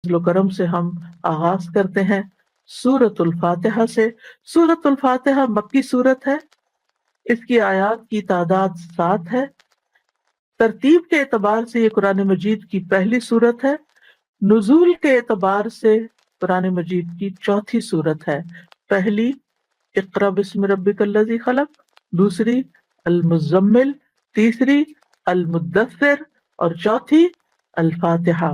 فضل و کرم سے ہم آغاز کرتے ہیں سورۃ الفاتحہ سے۔ سورۃ الفاتحہ مکی سورت ہے، اس کی آیات کی تعداد 7 ہے۔ ترتیب کے اعتبار سے یہ قرآن مجید کی پہلی سورت ہے، نزول کے اعتبار سے قرآن مجید کی چوتھی سورت ہے۔ پہلی اقرأ بسم ربک الذی خلق، دوسری المزمل، تیسری المدثر اور چوتھی الفاتحہ۔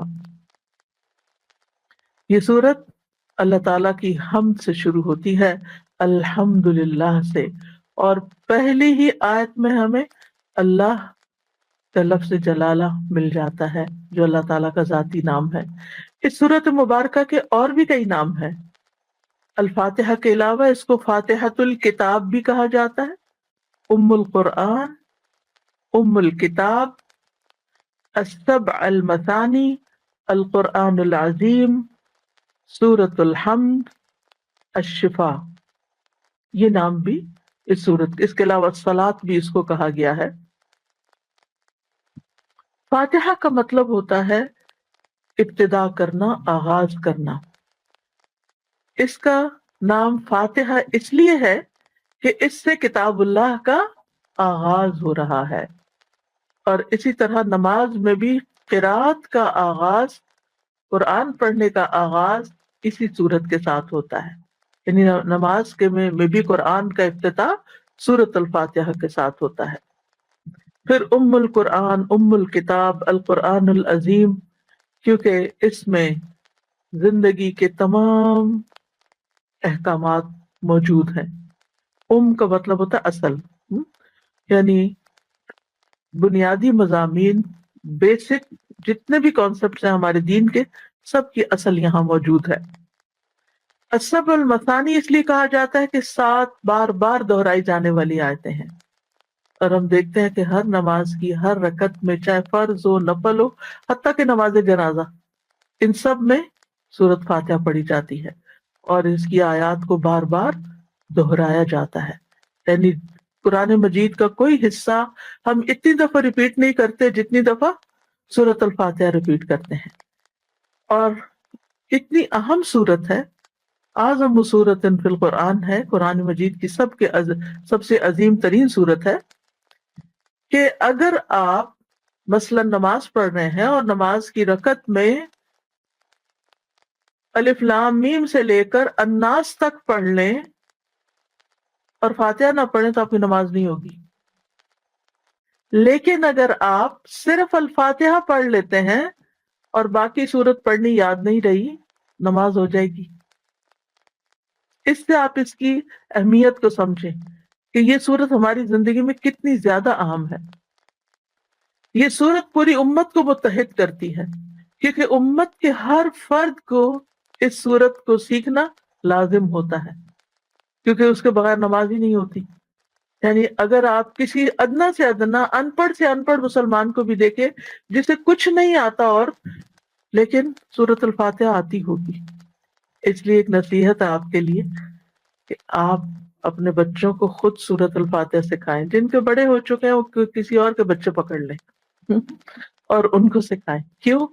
یہ سورت اللہ تعالیٰ کی حمد سے شروع ہوتی ہے، الحمدللہ سے، اور پہلی ہی آیت میں ہمیں اللہ کا لفظ جلالہ مل جاتا ہے جو اللہ تعالیٰ کا ذاتی نام ہے۔ اس سورت مبارکہ کے اور بھی کئی نام ہیں۔ الفاتحہ کے علاوہ اس کو فاتحۃ الکتاب بھی کہا جاتا ہے، ام القرآن، ام الکتاب، السبع المثانی، القرآن العظیم، سورۃ الحمد، الشفا، یہ نام بھی اس سورت۔ اس کے علاوہ الصلاۃ بھی اس کو کہا گیا ہے۔ فاتحہ کا مطلب ہوتا ہے ابتدا کرنا، آغاز کرنا۔ اس کا نام فاتحہ اس لیے ہے کہ اس سے کتاب اللہ کا آغاز ہو رہا ہے، اور اسی طرح نماز میں بھی قرات کا آغاز، قرآن پڑھنے کا آغاز اسی سورت کے ساتھ ہوتا ہے، یعنی نماز کے میں بھی قرآن کا افتتاح سورۃ الفاتحہ کے ساتھ ہوتا ہے۔ پھر ام القرآن، ام الکتاب، القرآن العظیم، کیونکہ اس میں زندگی کے تمام احکامات موجود ہیں۔ ام کا مطلب ہوتا ہے اصل، یعنی بنیادی مضامین، بیسک جتنے بھی کانسیپٹس ہیں ہمارے دین کے، سب کی اصل یہاں موجود ہے۔ السبع المثانی اس لیے کہا جاتا ہے کہ 7 بار بار دہرائی جانے والی آیتیں ہیں، اور ہم دیکھتے ہیں کہ ہر نماز کی ہر رکعت میں، چاہے فرض ہو نفل ہو، حتیٰ کہ نماز جنازہ، ان سب میں سورۃ فاتحہ پڑھی جاتی ہے، اور اس کی آیات کو بار بار دہرایا جاتا ہے۔ یعنی قرآن مجید کا کوئی حصہ ہم اتنی دفعہ ریپیٹ نہیں کرتے جتنی دفعہ سورۃ الفاتحہ ریپیٹ کرتے ہیں۔ اور اتنی اہم سورت ہے، اعظم سورۃ فی القرآن ہے، قرآن مجید کی سب سے عظیم ترین سورت ہے، کہ اگر آپ مثلا نماز پڑھ رہے ہیں اور نماز کی رکعت میں الف لام میم سے لے کر الناس تک پڑھ لیں اور فاتحہ نہ پڑھیں تو آپ کی نماز نہیں ہوگی۔ لیکن اگر آپ صرف الفاتحہ پڑھ لیتے ہیں اور باقی سورت پڑھنی یاد نہیں رہی، نماز ہو جائے گی۔ اس سے آپ اس کی اہمیت کو سمجھیں کہ یہ سورت ہماری زندگی میں کتنی زیادہ اہم ہے۔ یہ سورت پوری امت کو متحد کرتی ہے، کیونکہ امت کے ہر فرد کو اس سورت کو سیکھنا لازم ہوتا ہے، کیونکہ اس کے بغیر نماز ہی نہیں ہوتی۔ یعنی اگر آپ کسی ادنا سے ادنا ان پڑھ مسلمان کو بھی دیکھیں جسے کچھ نہیں آتا اور لیکن سورۃ الفاتحہ آتی ہوگی، اس لیے ایک نصیحت ہے آپ کے لیے کہ آپ اپنے بچوں کو خود سورۃ الفاتحہ سکھائیں۔ جن کے بڑے ہو چکے ہیں وہ کسی اور کے بچے پکڑ لیں اور ان کو سکھائیں۔ کیوں؟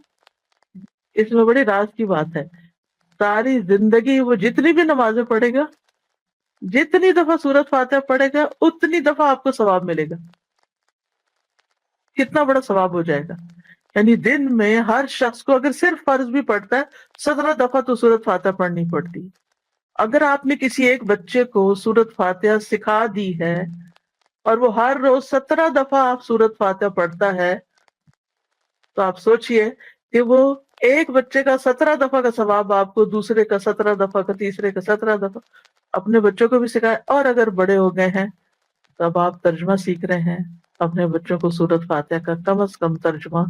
اس میں بڑی راز کی بات ہے۔ ساری زندگی وہ جتنی بھی نمازیں پڑھے گا، جتنی دفعہ سورۃ فاتحہ پڑھے گا، اتنی دفعہ آپ کو ثواب ملے گا۔ کتنا بڑا ثواب ہو جائے گا! یعنی دن میں ہر شخص کو اگر صرف فرض بھی پڑھتا ہے 17 دفعہ تو سورۃ فاتحہ پڑھنی پڑتی ہے۔ اگر آپ نے کسی ایک بچے کو سورۃ فاتحہ سکھا دی ہے اور وہ ہر روز 17 دفعہ آپ سورۃ فاتحہ پڑھتا ہے، تو آپ سوچئے کہ وہ ایک بچے کا 17 دفعہ کا ثواب آپ کو، دوسرے کا 17 دفعہ کا، تیسرے کا 17 دفعہ۔ اپنے بچوں کو بھی سکھائیں، اور اگر بڑے ہو گئے ہیں تو اب آپ ترجمہ سیکھ رہے ہیں، اپنے بچوں کو سورۃ فاتحہ کا کم از کم ترجمہ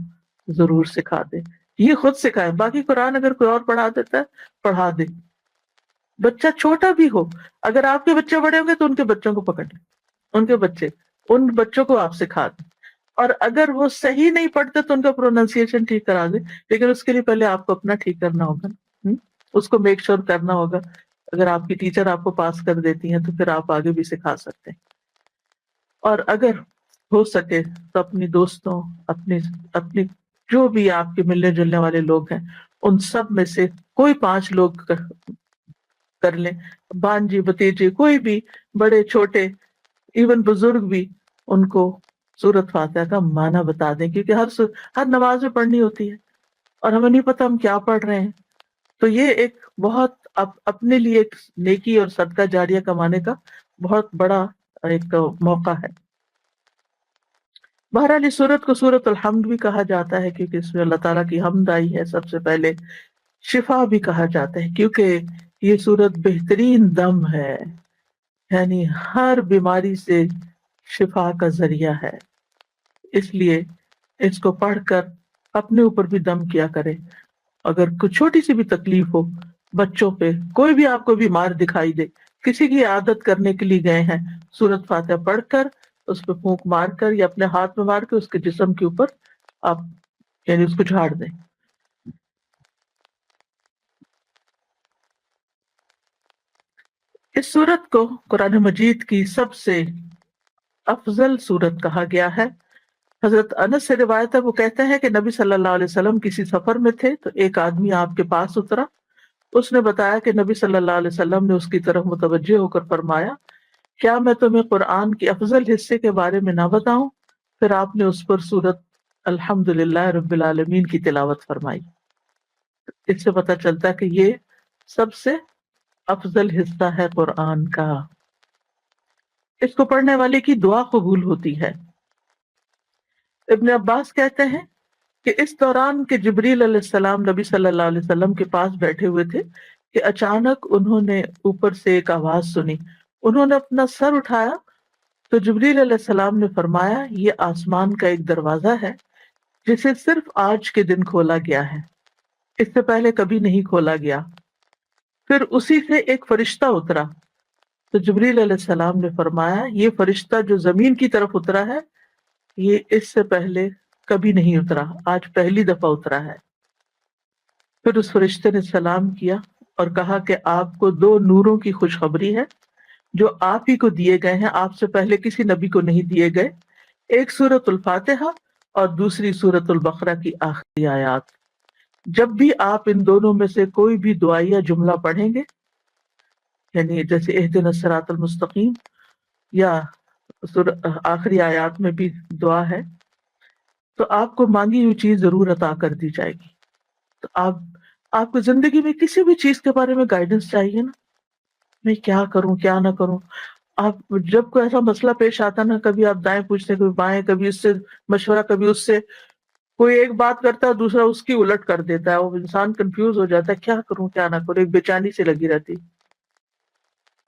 ضرور سکھا دیں۔ یہ خود سکھائیں، باقی قرآن اگر کوئی اور پڑھا دیتا ہے پڑھا دیں۔ بچہ چھوٹا بھی ہو، اگر آپ کے بچے بڑے ہوں گے تو ان کے بچوں کو پکڑ لیں، ان بچوں کو آپ سکھا دیں، اور اگر وہ صحیح نہیں پڑھتے تو ان کا پروننسیشن ٹھیک کرا دیں، لیکن اس کے لیے پہلے آپ کو اپنا ٹھیک کرنا ہوگا، اس کو میک شور کرنا ہوگا۔ اگر آپ کی ٹیچر آپ کو پاس کر دیتی ہیں تو پھر آپ آگے بھی سکھا سکتے ہیں۔ اور اگر ہو سکے تو اپنی دوستوں، اپنی جو بھی آپ کے ملنے جلنے والے لوگ ہیں، ان سب میں سے کوئی 5 لوگ کر لیں، بانجی بتیجے کوئی بھی، بڑے چھوٹے، ایون بزرگ بھی، ان کو سورت فاتحہ کا معنی بتا دیں، کیونکہ ہر نماز میں پڑھنی ہوتی ہے اور ہمیں نہیں پتہ ہم کیا پڑھ رہے ہیں. تو یہ ایک بہت اپنے لیے ایک نیکی اور صدقہ جاریہ کمانے کا بہت بڑا ایک موقع ہے. بہرحال اس سورت کو سورت الحمد بھی کہا جاتا ہے، کیونکہ اس میں اللہ تعالیٰ کی حمد آئی ہے سب سے پہلے. شفا بھی کہا جاتا ہے کیونکہ یہ سورت بہترین دم ہے، یعنی ہر بیماری سے شفا کا ذریعہ ہے. اس لیے اس کو پڑھ کر اپنے اوپر بھی دم کیا کرے. اگر کوئی چھوٹی سی بھی تکلیف ہو، بچوں پہ کوئی بھی آپ کو بیمار دکھائی دے، کسی کی عادت کرنے کے لیے گئے ہیں، سورت فاتحہ پڑھ کر اس پہ پھونک مار کر یا اپنے ہاتھ میں مار کے اس کے جسم کے اوپر آپ یعنی اس کو جھاڑ دیں. اس سورت کو قرآن مجید کی سب سے افضل سورت کہا گیا ہے. حضرت انس سے روایت ہے، وہ کہتے ہیں کہ نبی صلی اللہ علیہ وسلم کسی سفر میں تھے تو ایک آدمی آپ کے پاس اترا. اس نے بتایا کہ نبی صلی اللہ علیہ وسلم نے اس کی طرف متوجہ ہو کر فرمایا، کیا میں تمہیں قرآن کے افضل حصے کے بارے میں نہ بتاؤں؟ پھر آپ نے اس پر سورت الحمد للہ رب العالمین کی تلاوت فرمائی. اس سے پتہ چلتا ہے کہ یہ سب سے افضل حصہ ہے قرآن کا. اس کو پڑھنے والے کی دعا قبول ہوتی ہے. ابن عباس کہتے ہیں کہ اس دوران کہ جبریل علیہ السلام نبی صلی اللہ علیہ وسلم کے پاس بیٹھے ہوئے تھے کہ اچانک انہوں نے اوپر سے ایک آواز سنی. انہوں نے اپنا سر اٹھایا تو جبریل علیہ السلام نے فرمایا، یہ آسمان کا ایک دروازہ ہے جسے صرف آج کے دن کھولا گیا ہے، اس سے پہلے کبھی نہیں کھولا گیا. پھر اسی سے ایک فرشتہ اترا تو جبریل علیہ السلام نے فرمایا، یہ فرشتہ جو زمین کی طرف اترا ہے یہ اس سے پہلے کبھی نہیں اترا، آج پہلی دفعہ اترا ہے. پھر اس فرشتے نے سلام کیا اور کہا کہ آپ کو 2 نوروں کی خوشخبری ہے جو آپ ہی کو دیے گئے ہیں، آپ سے پہلے کسی نبی کو نہیں دیے گئے. ایک سورۃ الفاتحہ اور دوسری سورۃ البقرہ کی آخری آیات. جب بھی آپ ان دونوں میں سے کوئی بھی دعائیہ جملہ پڑھیں گے، یعنی جیسے اہدنا الصراط المستقیم یا آخری آیات میں بھی دعا ہے، تو آپ کو مانگی ہوئی چیز ضرور عطا کر دی جائے گی. تو آپ کو زندگی میں کسی بھی چیز کے بارے میں گائیڈنس چاہیے نا، میں کیا کروں کیا نہ کروں. آپ جب کوئی ایسا مسئلہ پیش آتا نا، کبھی آپ دائیں پوچھتے کبھی بائیں، کبھی اس سے مشورہ کبھی اس سے، کوئی ایک بات کرتا ہے دوسرا اس کی الٹ کر دیتا ہے، وہ انسان کنفیوز ہو جاتا ہے کیا کروں کیا نہ کروں، ایک بے چینی سے لگی رہتی.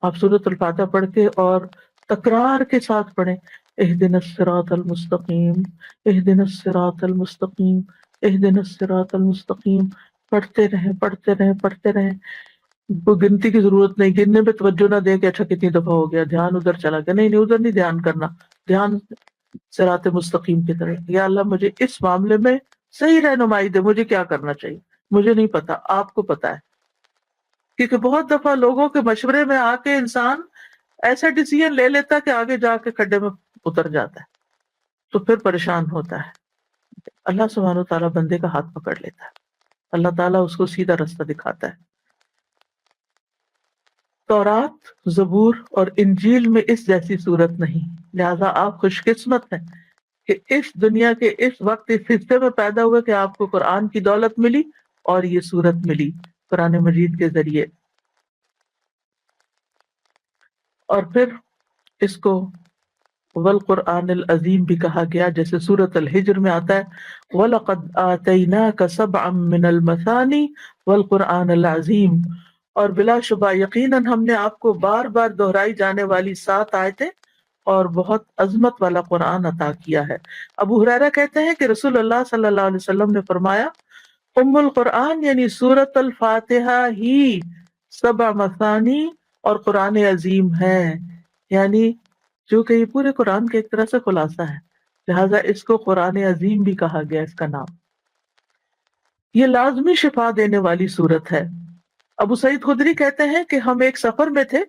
آپ سورۃ الفاتحہ پڑھ کے اور تکرار کے ساتھ پڑھیں، اہدنا الصراط المستقیم، اہدنا الصراط المستقیم، اہدنا الصراط المستقیم. پڑھتے رہیں پڑھتے رہیں پڑھتے رہیں. کوئی گنتی کی ضرورت نہیں، گننے پہ توجہ نہ دیں کہ اچھا کتنی دفعہ ہو گیا، دھیان ادھر چلا گیا. نہیں ادھر نہیں دھیان کرنا، دھیان صراط مستقیم کی طرف. یا اللہ مجھے اس معاملے میں صحیح رہنمائی دے، مجھے کیا کرنا چاہیے، مجھے نہیں پتا، آپ کو پتا ہے. کیونکہ بہت دفعہ لوگوں کے مشورے میں آ کے انسان ایسا ڈیسیژن لے لیتا ہے کہ آگے جا کے کھڈے میں اتر جاتا ہے، تو پھر پریشان ہوتا ہے. اللہ سبحانہ و تعالیٰ بندے کا ہاتھ پکڑ لیتا ہے، اللہ تعالیٰ اس کو سیدھا رستہ دکھاتا ہے. تورات، زبور اور انجیل میں اس جیسی صورت نہیں، لہذا آپ خوش قسمت ہیں کہ اس دنیا کے اس وقت اس حصے میں پیدا ہوئے کہ آپ کو قرآن کی دولت ملی اور یہ صورت ملی قرآن مجید کے ذریعے. اور پھر اس کو والقرآن العظیم بھی کہا گیا، جیسے سورۃ الحجر میں آتا ہے وَلَقَدْ آتَيْنَاكَ سَبْعًا مِّنَ الْمَثَانِي وَالْقُرْآنَ الْعَظِيمِ، اور بلا شبہ یقیناً ہم نے آپ کو بار بار دہرائی جانے والی 7 آیتیں اور بہت عظمت والا قرآن عطا کیا ہے. ابو ہریرہ کہتے ہیں کہ رسول اللہ صلی اللہ علیہ وسلم نے فرمایا، ام القرآن یعنی سورۃ الفاتحہ ہی 7 مثانی اور قرآن عظیم ہے، یعنی جو کہ یہ پورے قرآن کے ایک طرح سے خلاصہ ہے، لہٰذا اس کو قرآن عظیم بھی کہا گیا اس کا نام. یہ لازمی شفا دینے والی صورت ہے. ابو سعید خدری کہتے ہیں کہ ہم ایک سفر میں تھے،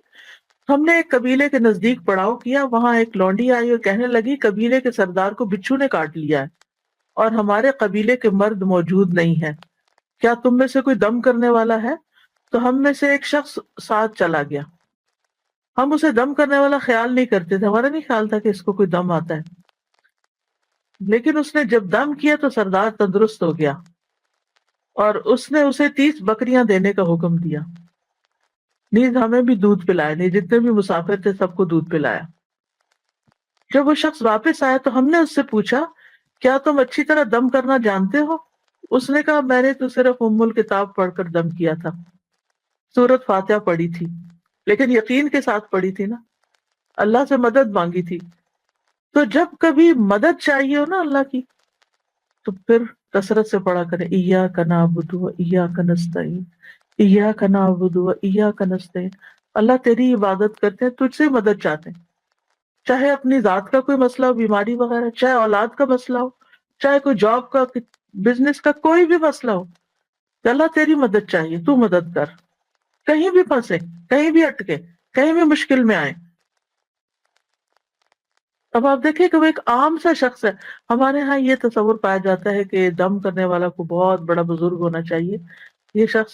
ہم نے ایک قبیلے کے نزدیک پڑاؤ کیا، وہاں ایک لونڈی آئی اور کہنے لگی قبیلے کے سردار کو بچھو نے کاٹ لیا ہے اور ہمارے قبیلے کے مرد موجود نہیں ہیں. کیا تم میں سے کوئی دم کرنے والا ہے؟ تو ہم میں سے ایک شخص ساتھ چلا گیا. ہم اسے دم کرنے والا خیال نہیں کرتے تھے، ہمارا نہیں خیال تھا کہ اس کو کوئی دم آتا ہے، لیکن اس نے جب دم کیا تو سردار تندرست ہو گیا، اور اس نے اسے 30 بکریاں دینے کا حکم دیا. نیز ہمیں بھی دودھ پلایا، نہیں جتنے بھی مسافر تھے سب کو دودھ پلایا. جب وہ شخص واپس آیا تو ہم نے اس سے پوچھا کیا تم اچھی طرح دم کرنا جانتے ہو؟ اس نے کہا میں نے تو صرف ام الکتاب پڑھ کر دم کیا تھا، سورت فاتحہ پڑھی تھی، لیکن یقین کے ساتھ پڑھی تھی نا، اللہ سے مدد مانگی تھی. تو جب کبھی مدد چاہیے ہو نا اللہ کی تو پھر کثرت سے پڑھا کرے ایاک نعبد و ایاک نستعین، ایاک نعبد و ایاک نستعین. اللہ تیری عبادت کرتے ہیں، تجھ سے مدد چاہتے ہیں، چاہے اپنی ذات کا کوئی مسئلہ ہو، بیماری وغیرہ، چاہے اولاد کا مسئلہ ہو، چاہے کوئی جاب کا، بزنس کا، کوئی بھی مسئلہ ہو، کہ اللہ تیری مدد چاہیے، تو مدد کر. کہیں بھی پھنسے، کہیں بھی اٹکے، کہیں بھی مشکل میں آئے. اب آپ دیکھیں کہ وہ ایک عام سا شخص ہے. ہمارے ہاں یہ تصور پایا جاتا ہے کہ دم کرنے والا کو بہت بڑا بزرگ ہونا چاہیے. یہ شخص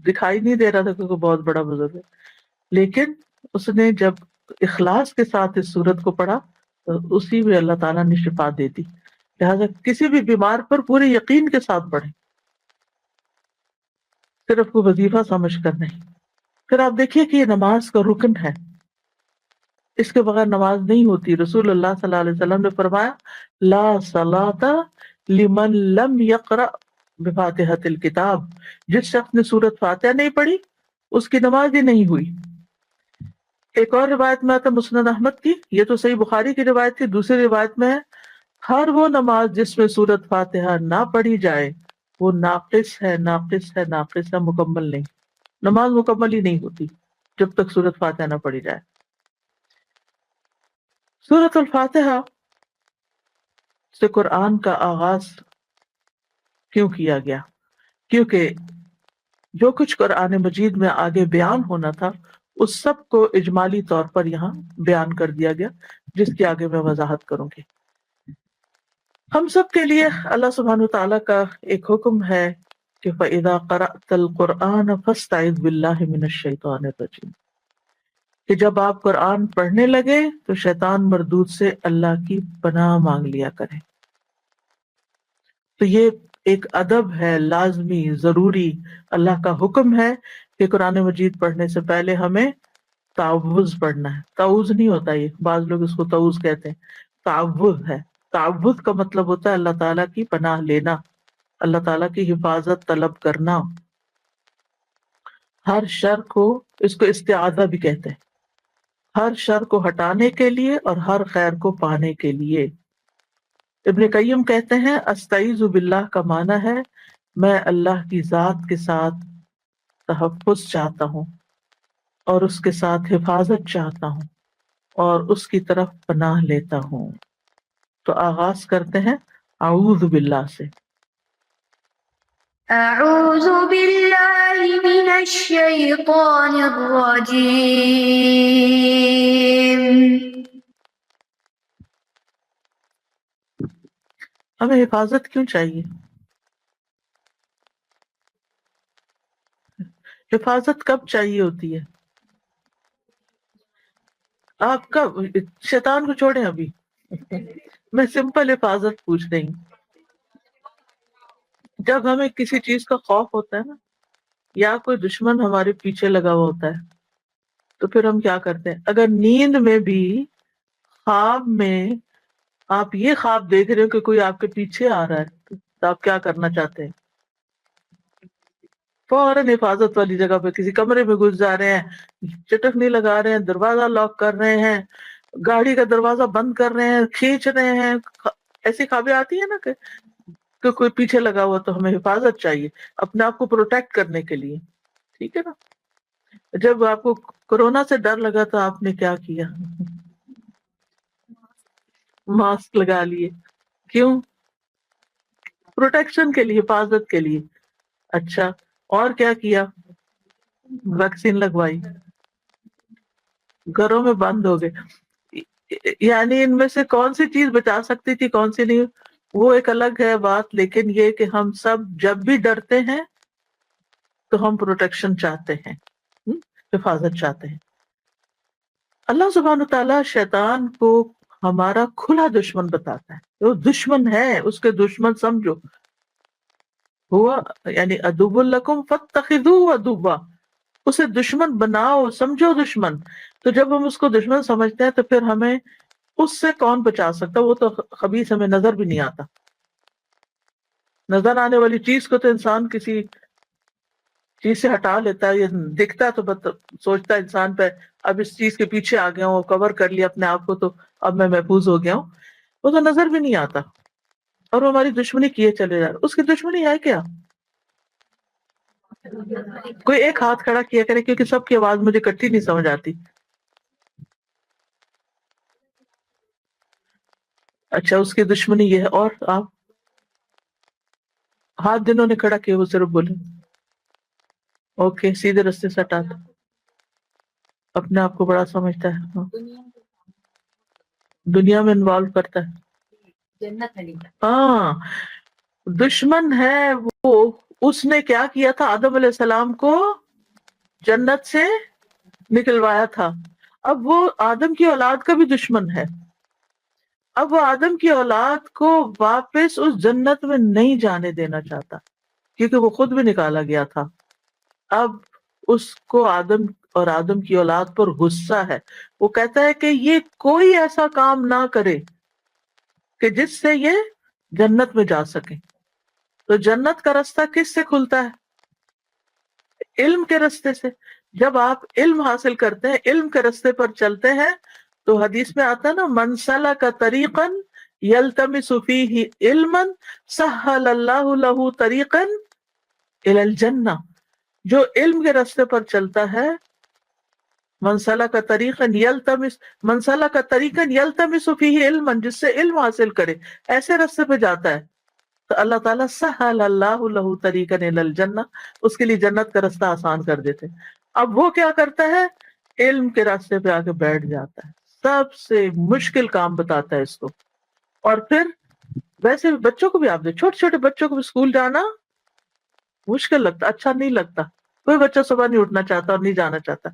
دکھائی نہیں دے رہا تھا کہ وہ بہت بڑا بزرگ ہے، لیکن اس نے جب اخلاص کے ساتھ اس سورت کو پڑھا تو اسی میں اللہ تعالیٰ نے شفا دے دی. لہٰذا کسی بھی بیمار پر پورے یقین کے ساتھ پڑھیں، صرف وہ وظیفہ سمجھ کر نہیں. پھر آپ دیکھیے کہ یہ نماز کا رکن ہے، اس کے بغیر نماز نہیں ہوتی. رسول اللہ صلی اللہ علیہ وسلم نے فرمایا لا صلاۃ لمن لم یقرأ بفاتحۃ الکتاب، جس شخص نے سورۃ فاتحہ نہیں پڑھی اس کی نماز ہی نہیں ہوئی. ایک اور روایت میں آتا مسند احمد کی، یہ تو صحیح بخاری کی روایت تھی، دوسری روایت میں ہے ہر وہ نماز جس میں سورۃ فاتحہ نہ پڑھی جائے وہ ناقص ہے، ناقص ہے، ناقص ہے، مکمل نہیں. نماز مکمل ہی نہیں ہوتی جب تک سورۃ فاتحہ نہ پڑھی جائے. سورۃ الفاتحہ سے قرآن کا آغاز کیوں کیا گیا؟ کیونکہ جو کچھ قرآن مجید میں آگے بیان ہونا تھا اس سب کو اجمالی طور پر یہاں بیان کر دیا گیا، جس کی آگے میں وضاحت کروں گی. ہم سب کے لیے اللہ سبحانہ وتعالیٰ کا ایک حکم ہے کہ فَإِذَا قَرَأْتَ الْقُرْآنَ فَاسْتَعِذْ بِاللَّهِ مِنَ الشَّيْطَانِ الرَّجِيمِ، کہ جب آپ قرآن پڑھنے لگے تو شیطان مردود سے اللہ کی پناہ مانگ لیا کریں. تو یہ ایک ادب ہے، لازمی، ضروری اللہ کا حکم ہے کہ قرآن مجید پڑھنے سے پہلے ہمیں تعوذ پڑھنا ہے. تعوذ نہیں ہوتا، یہ بعض لوگ اس کو تعوذ کہتے ہیں، تعوذ ہے. تعوذ کا مطلب ہوتا ہے اللہ تعالیٰ کی پناہ لینا، اللہ تعالیٰ کی حفاظت طلب کرنا. ہر شر کو، اس کو استعاذہ بھی کہتے ہیں، ہر شر کو ہٹانے کے لیے اور ہر خیر کو پانے کے لیے. ابن قیم کہتے ہیں استعیذ باللہ کا معنی ہے میں اللہ کی ذات کے ساتھ تحفظ چاہتا ہوں اور اس کے ساتھ حفاظت چاہتا ہوں اور اس کی طرف پناہ لیتا ہوں. تو آغاز کرتے ہیں اعوذ باللہ سے. اعوذ باللہ من الشیطان الرجیم. ہمیں حفاظت کیوں چاہیے؟ حفاظت کب چاہیے ہوتی ہے؟ آپ کا شیطان کو چھوڑیں ابھی، میں سمپل حفاظت پوچھ رہی ہوں. جب ہمیں کسی چیز کا خوف ہوتا ہے نا، یا کوئی دشمن ہمارے پیچھے لگا ہوا ہوتا ہے، تو پھر ہم کیا کرتے ہیں؟ اگر نیند میں بھی، خواب میں آپ یہ خواب دیکھ رہے ہو کہ کوئی آپ کے پیچھے آ رہا ہے تو آپ کیا کرنا چاہتے ہیں؟ فوراً حفاظت والی جگہ پہ کسی کمرے میں گھس جا رہے ہیں، چٹکنی لگا رہے ہیں، دروازہ لاک کر رہے ہیں، گاڑی کا دروازہ بند کر رہے ہیں، کھینچ رہے ہیں. ایسی خوابیں آتی ہیں نا کہ کوئی پیچھے لگا ہوا، تو ہمیں حفاظت چاہیے اپنے آپ کو پروٹیکٹ کرنے کے لیے. ٹھیک ہے نا؟ جب آپ کو کورونا سے ڈر لگا تو آپ نے کیا کیا؟ ماسک لگا لیے. کیوں؟ پروٹیکشن کے لیے، حفاظت کے لیے. اچھا، اور کیا کیا؟ ویکسین لگوائی، گھروں میں بند ہو گئے. یعنی ان میں سے کون سی چیز بچا سکتی تھی، کون سی نہیں، وہ ایک الگ ہے بات. لیکن یہ کہ ہم سب جب بھی ڈرتے ہیں تو ہم پروٹیکشن چاہتے ہیں، حفاظت چاہتے ہیں۔ اللہ سبحانہ تعالیٰ شیطان کو ہمارا کھلا دشمن بتاتا ہے، وہ دشمن ہے، اس کے دشمن سمجھو، ہوا یعنی عدو لکم فاتخذوہ عدوا، اسے دشمن بناؤ، سمجھو دشمن۔ تو جب ہم اس کو دشمن سمجھتے ہیں تو پھر ہمیں اس سے کون بچا سکتا؟ وہ تو خبیث ہمیں نظر بھی نہیں آتا۔ نظر آنے والی چیز کو تو انسان کسی چیز سے ہٹا لیتا ہے، یہ دکھتا ہے تو سوچتا ہے انسان پہ اب اس چیز کے پیچھے آ گیا ہوں، کور کر لیا اپنے آپ کو تو اب میں محفوظ ہو گیا ہوں، وہ تو نظر بھی نہیں آتا، اور وہ ہماری دشمنی کیے چلے جا رہا۔ اس کی دشمنی ہے کیا؟ کوئی ایک ہاتھ کھڑا کیا کرے، کیونکہ سب کی آواز مجھے اکٹھی نہیں سمجھ آتی۔ اچھا، اس کی دشمنی یہ ہے، اور آپ ہاتھ جنہوں نے کھڑا کیا وہ صرف بولے اوکے، سیدھے رستے سے ہٹاتا، اپنے آپ کو بڑا سمجھتا ہے، ہاں، دنیا میں انوالو کرتا ہے، ہاں، دشمن ہے وہ۔ اس نے کیا کیا تھا؟ آدم علیہ السلام کو جنت سے نکلوایا تھا، اب وہ آدم کی اولاد کا بھی دشمن ہے۔ اب وہ آدم کی اولاد کو واپس اس جنت میں نہیں جانے دینا چاہتا، کیونکہ وہ خود بھی نکالا گیا تھا۔ اب اس کو آدم اور آدم کی اولاد پر غصہ ہے، وہ کہتا ہے کہ یہ کوئی ایسا کام نہ کرے کہ جس سے یہ جنت میں جا سکے۔ تو جنت کا رستہ کس سے کھلتا ہے؟ علم کے رستے سے۔ جب آپ علم حاصل کرتے ہیں، علم کے رستے پر چلتے ہیں، تو حدیث میں آتا ہے نا، من سلک طریقا یلتمس فیہ علما سہل اللہ لہ طریقا الی الجنہ، جو علم کے رستے پر چلتا ہے، من سلک طریقا یلتمس، من سلک طریقا یلتمس فیہ علما، جس سے علم حاصل کرے، ایسے رستے پہ جاتا ہے، تو اللہ تعالیٰ سہل اللہ لہ طریقا الی الجنہ، اس کے لیے جنت کا رستہ آسان کر دیتے۔ اب وہ کیا کرتا ہے؟ علم کے راستے پہ آ کے بیٹھ جاتا ہے، سب سے مشکل کام بتاتا ہے اس کو۔ اور پھر ویسے بھی بچوں کو بھی آپ دے، چھوٹے چھوٹے بچوں کو بھی اسکول جانا مشکل لگتا، اچھا نہیں لگتا، کوئی بچہ صبح نہیں اٹھنا چاہتا اور نہیں جانا چاہتا،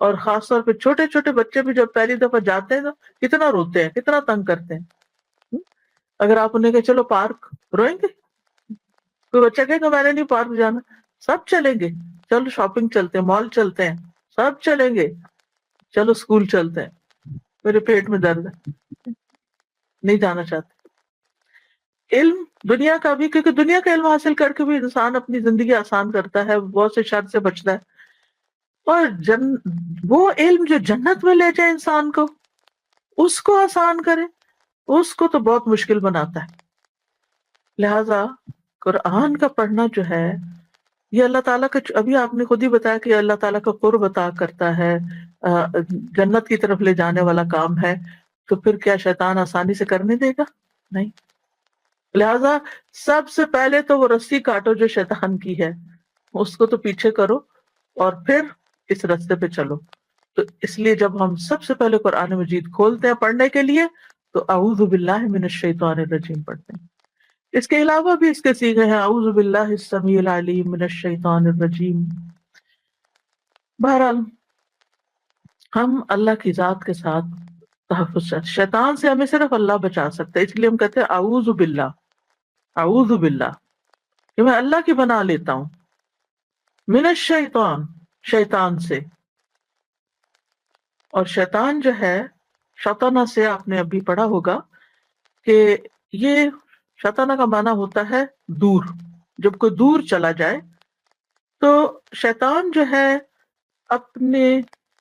اور خاص طور پہ چھوٹے چھوٹے بچے بھی جب پہلی دفعہ جاتے ہیں تو کتنا روتے ہیں، کتنا تنگ کرتے ہیں۔ اگر آپ انہیں کہ چلو پارک، روئیں گے؟ کوئی بچہ کہے گا میں نے نہیں پارک جانا؟ سب چلیں گے، چلو شاپنگ چلتے ہیں، مال چلتے ہیں، سب چلیں گے، چلو اسکول چلتے ہیں، میرے پیٹ میں درد ہے، نہیں جانا چاہتے۔ علم دنیا کا بھی، کیونکہ دنیا کا علم حاصل کر کے بھی انسان اپنی زندگی آسان کرتا ہے، بہت سے شر سے بچتا ہے، اور وہ علم جو جنت میں لے جائے انسان کو، اس کو آسان کرے، اس کو تو بہت مشکل بناتا ہے۔ لہذا قرآن کا پڑھنا جو ہے، یہ اللہ تعالیٰ کا، ابھی آپ نے خود ہی بتایا کہ اللہ تعالیٰ کا قرب عطا کرتا ہے، جنت کی طرف لے جانے والا کام ہے، تو پھر کیا شیطان آسانی سے کرنے دے گا؟ نہیں۔ لہذا سب سے پہلے تو وہ رسی کاٹو جو شیطان کی ہے، اس کو تو پیچھے کرو، اور پھر اس رستے پہ چلو۔ تو اس لیے جب ہم سب سے پہلے قرآن مجید کھولتے ہیں پڑھنے کے لیے، تو اعوذ باللہ من الشیطان الرجیم پڑھتے ہیں۔ اس کے علاوہ بھی اس کے صیغے ہیں، اعوذ باللہ السمیع العلیم من الشیطان الرجیم۔ بہرحال ہم اللہ کی ذات کے ساتھ تحفظ چاہتے، شیطان سے ہمیں صرف اللہ بچا سکتا ہے، اس لیے ہم کہتے ہیں اعوذ باللہ، اعوذ باللہ، کہ میں اللہ کی بنا لیتا ہوں، من الشیطان، شیطان سے۔ اور شیطان جو ہے، شیطانہ سے آپ نے ابھی پڑھا ہوگا کہ یہ شیطانہ کا معنی ہوتا ہے دور، جب کوئی دور چلا جائے تو شیطان جو ہے اپنے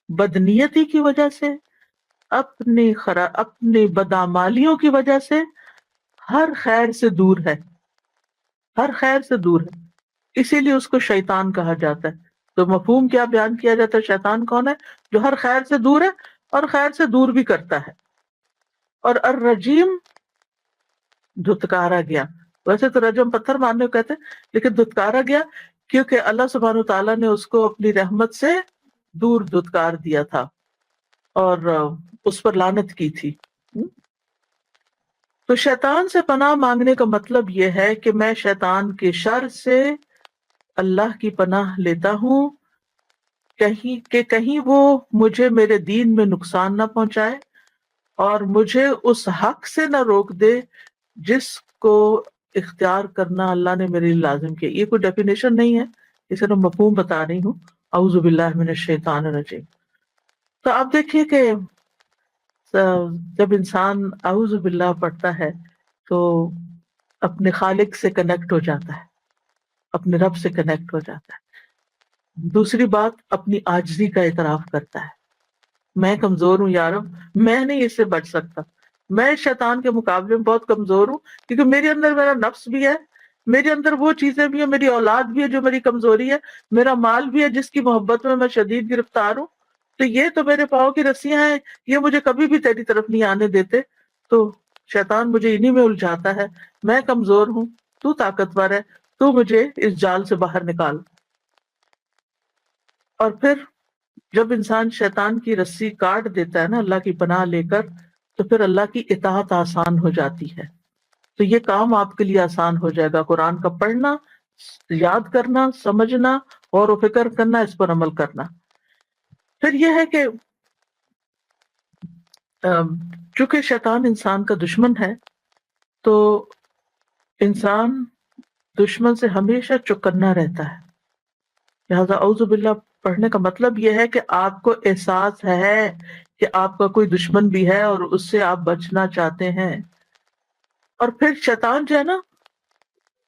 بدنیتی کی وجہ سے، اپنی بدعمالیوں کی وجہ سے ہر خیر سے دور ہے، ہر خیر سے دور ہے، اسی لیے اس کو شیطان کہا جاتا ہے۔ تو مفہوم کیا بیان کیا جاتا ہے؟ شیطان کون ہے؟ جو ہر خیر سے دور ہے اور خیر سے دور بھی کرتا ہے۔ اور الرجیم، دھتکارا گیا، ویسے تو رجم پتھر مارنے کو کہتے ہیں، لیکن دھتکارا گیا کیونکہ اللہ سبحانہ تعالیٰ نے اس کو اپنی رحمت سے دور دھتکار دیا تھا اور اس پر لعنت کی تھی۔ تو شیطان سے پناہ مانگنے کا مطلب یہ ہے کہ میں شیطان کے شر سے اللہ کی پناہ لیتا ہوں کہیں وہ مجھے میرے دین میں نقصان نہ پہنچائے اور مجھے اس حق سے نہ روک دے جس کو اختیار کرنا اللہ نے میرے لیے لازم کیا. یہ کوئی ڈیفینیشن نہیں ہے، اسے میں مفہوم بتا رہی ہوں. اعوذ باللہ من الشیطان الرجیم. تو آپ دیکھیے کہ جب انسان اعوذ باللہ پڑھتا ہے تو اپنے خالق سے کنیکٹ ہو جاتا ہے، اپنے رب سے کنیکٹ ہو جاتا ہے. دوسری بات، اپنی عاجزی کا اعتراف کرتا ہے. میں کمزور ہوں یا رب، میں نہیں اس سے بچ سکتا، میں شیطان کے مقابلے میں بہت کمزور ہوں، کیونکہ میرے اندر میرا نفس بھی ہے، میرے اندر وہ چیزیں بھی ہیں، میری اولاد بھی ہے جو میری کمزوری ہے، میرا مال بھی ہے جس کی محبت میں شدید گرفتار ہوں. تو یہ تو میرے پاؤں کی رسیاں ہیں، یہ مجھے کبھی بھی تیری طرف نہیں آنے دیتے. تو شیطان مجھے انہی میں الجھاتا ہے. میں کمزور ہوں، تو طاقتور ہے، تو مجھے اس جال سے باہر نکال. اور پھر جب انسان شیطان کی رسی کاٹ دیتا ہے نا اللہ کی پناہ لے کر، تو پھر اللہ کی اطاعت آسان ہو جاتی ہے. تو یہ کام آپ کے لیے آسان ہو جائے گا، قرآن کا پڑھنا، یاد کرنا، سمجھنا، غور و فکر کرنا، اس پر عمل کرنا. پھر یہ ہے کہ چونکہ شیطان انسان کا دشمن ہے تو انسان دشمن سے ہمیشہ چوکنا رہتا ہے. لہذا اعوذ باللہ پڑھنے کا مطلب یہ ہے کہ آپ کو احساس ہے کہ آپ کا کوئی دشمن بھی ہے اور اس سے آپ بچنا چاہتے ہیں. اور پھر شیطان جو ہے نا،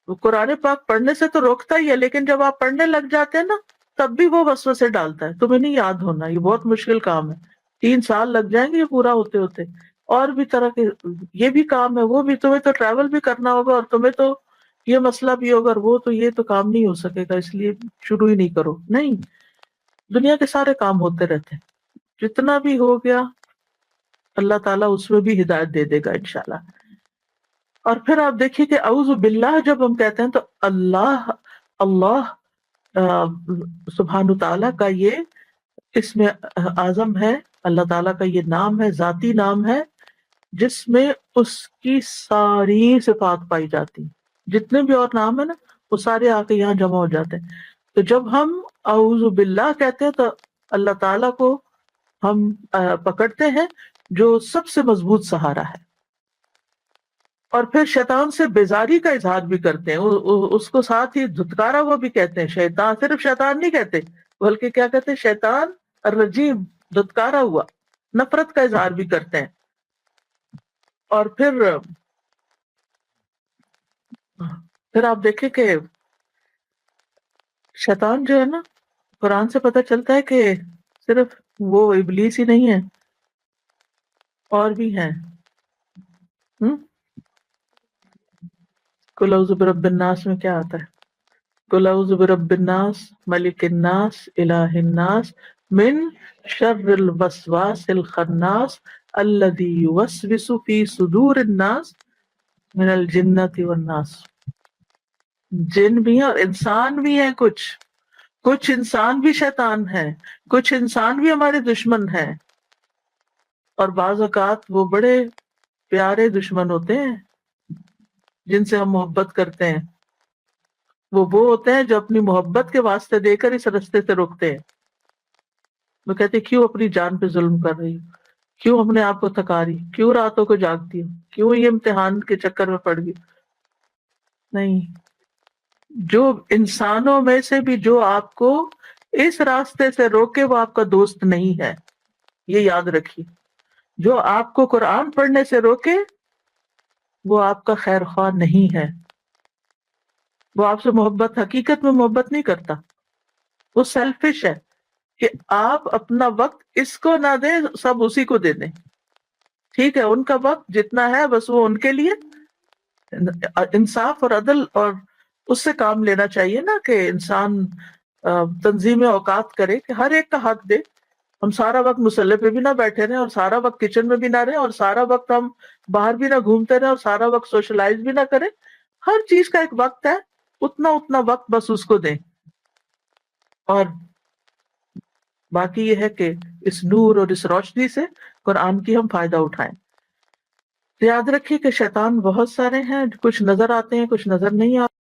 وہ قرآن پاک پڑھنے سے تو روکتا ہی ہے، لیکن جب آپ پڑھنے لگ جاتے ہیں نا تب بھی وہ وسوسے ڈالتا ہے. تمہیں نہیں یاد ہونا، یہ بہت مشکل کام ہے، 3 سال لگ جائیں گے یہ پورا ہوتے ہوتے. اور بھی طرح کے یہ بھی کام ہے، وہ بھی، تمہیں تو ٹریول بھی کرنا ہوگا اور تمہیں تو یہ مسئلہ بھی ہوگا اور وہ تو، یہ تو کام نہیں ہو سکے گا، اس لیے شروع ہی نہیں کرو. نہیں، دنیا کے سارے کام ہوتے رہتے ہیں، جتنا بھی ہو گیا اللہ تعالیٰ اس میں بھی ہدایت دے دے گا انشاءاللہ. اور پھر آپ دیکھیے کہ اعوذ باللہ جب ہم کہتے ہیں تو اللہ، اللہ سبحانہ تعالیٰ کا یہ اسم اعظم ہے، اللہ تعالیٰ کا یہ نام ہے، ذاتی نام ہے جس میں اس کی ساری صفات پائی جاتی ہیں. جتنے بھی اور نام ہیں نا وہ سارے آ کے یہاں جمع ہو جاتے ہیں. تو جب ہم اعوذ باللہ کہتے ہیں تو اللہ تعالیٰ کو ہم پکڑتے ہیں جو سب سے مضبوط سہارا ہے. اور پھر شیطان سے بیزاری کا اظہار بھی کرتے ہیں، اس کو ساتھ ہی دھتکارا ہوا بھی کہتے ہیں. شیطان، صرف شیطان نہیں کہتے بلکہ کیا کہتے ہیں، شیطان الرجیم، دھتکارا ہوا، نفرت کا اظہار بھی کرتے ہیں. اور پھر آپ دیکھیں کہ شیطان جو ہے نا، قرآن سے پتہ چلتا ہے کہ صرف وہ ابلیس ہی نہیں ہے، اور بھی ہیں. قل اعوذ برب الناس میں کیا آتا ہے؟ قل اعوذ برب الناس ملک الناس الہ الناس من شر الوسواس الخناس الذی یوسوس فی صدور الناس من الجنۃ والناس. جن بھی ہیں اور انسان بھی ہیں، کچھ انسان بھی شیطان ہیں، کچھ انسان بھی ہمارے دشمن ہیں. اور بعض اوقات وہ بڑے پیارے دشمن ہوتے ہیں جن سے ہم محبت کرتے ہیں، وہ ہوتے ہیں جو اپنی محبت کے واسطے دے کر اس رستے سے روکتے ہیں. وہ کہتے ہیں کیوں اپنی جان پہ ظلم کر رہی ہوں، کیوں اپنے آپ کو تھکا رہی، کیوں راتوں کو جاگتی ہوں، کیوں یہ امتحان کے چکر میں پڑ گئی. نہیں، جو انسانوں میں سے بھی جو آپ کو اس راستے سے روکے وہ آپ کا دوست نہیں ہے، یہ یاد رکھیے. جو آپ کو قرآن پڑھنے سے روکے وہ آپ کا خیر خواہ نہیں ہے، وہ آپ سے محبت، حقیقت میں محبت نہیں کرتا، وہ سیلفش ہے کہ آپ اپنا وقت اس کو نہ دیں، سب اسی کو دے دیں. ٹھیک ہے، ان کا وقت جتنا ہے بس وہ ان کے لیے. انصاف اور عدل اور اس سے کام لینا چاہیے نا کہ انسان تنظیم اوقات کرے کہ ہر ایک کا حق دے. ہم سارا وقت مسلح پہ بھی نہ بیٹھے رہیں اور سارا وقت کچن میں بھی نہ رہیں اور سارا وقت ہم باہر بھی نہ گھومتے رہیں اور سارا وقت سوشلائز بھی نہ کریں. ہر چیز کا ایک وقت ہے، اتنا وقت بس اس کو دیں. اور باقی یہ ہے کہ اس نور اور اس روشنی سے قرآن کی ہم فائدہ اٹھائیں. یاد رکھیے کہ شیطان بہت سارے ہیں، کچھ نظر آتے ہیں، کچھ نظر نہیں آتے.